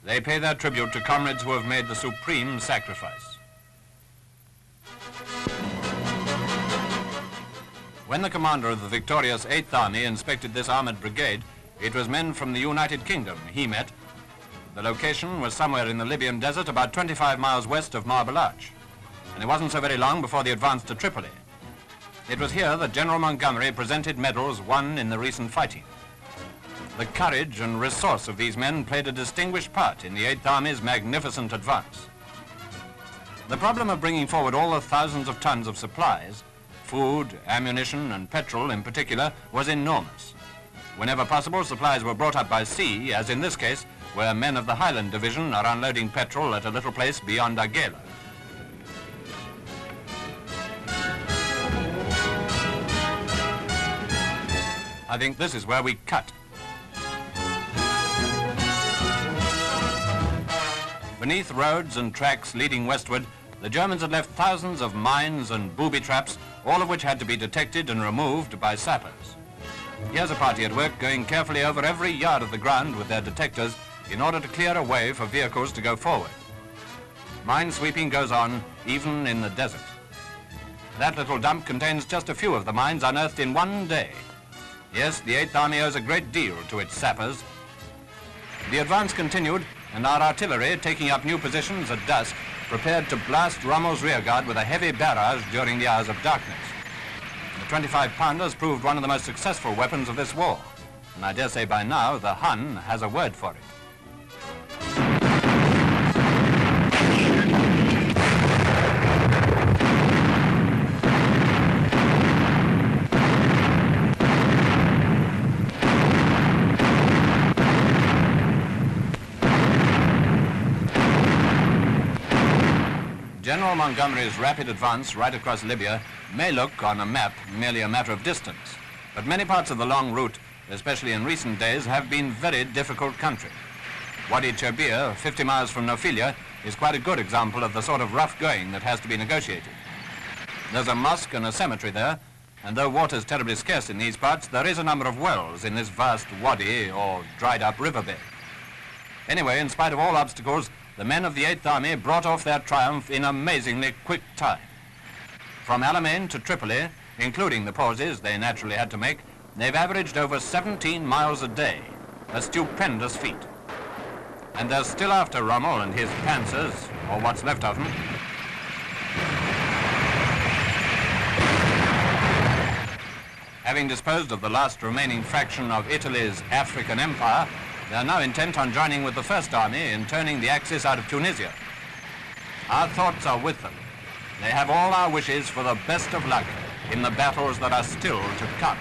they pay their tribute to comrades who have made the supreme sacrifice. When the commander of the victorious 8th Army inspected this armored brigade, it was men from the United Kingdom he met. The location was somewhere in the Libyan desert, about 25 miles west of Marble Arch. And it wasn't so very long before they advanced to Tripoli. It was here that General Montgomery presented medals won in the recent fighting. The courage and resource of these men played a distinguished part in the 8th Army's magnificent advance. The problem of bringing forward all the thousands of tons of supplies, food, ammunition, and petrol in particular, was enormous. Whenever possible, supplies were brought up by sea, as in this case, where men of the Highland Division are unloading petrol at a little place beyond Agela. I think this is where we cut. Beneath roads and tracks leading westward, the Germans had left thousands of mines and booby traps, all of which had to be detected and removed by sappers. Here's a party at work going carefully over every yard of the ground with their detectors in order to clear a way for vehicles to go forward. Mine sweeping goes on even in the desert. That little dump contains just a few of the mines unearthed in one day. Yes, the 8th Army owes a great deal to its sappers. The advance continued, and our artillery, taking up new positions at dusk, prepared to blast Rommel's rearguard with a heavy barrage during the hours of darkness. The 25-pounders proved one of the most successful weapons of this war, and I dare say by now the Hun has a word for it. General Montgomery's rapid advance right across Libya may look on a map merely a matter of distance, but many parts of the long route, especially in recent days, have been very difficult country. Wadi Cherbia, 50 miles from Nophelia, is quite a good example of the sort of rough going that has to be negotiated. There's a mosque and a cemetery there, and though water's terribly scarce in these parts, there is a number of wells in this vast wadi or dried up riverbed. Anyway, in spite of all obstacles, the men of the 8th Army brought off their triumph in amazingly quick time. From Alamein to Tripoli, including the pauses they naturally had to make, they've averaged over 17 miles a day, a stupendous feat. And they're still after Rommel and his panzers, or what's left of them. Having disposed of the last remaining fraction of Italy's African empire, they are now intent on joining with the First Army in turning the Axis out of Tunisia. Our thoughts are with them. They have all our wishes for the best of luck in the battles that are still to come.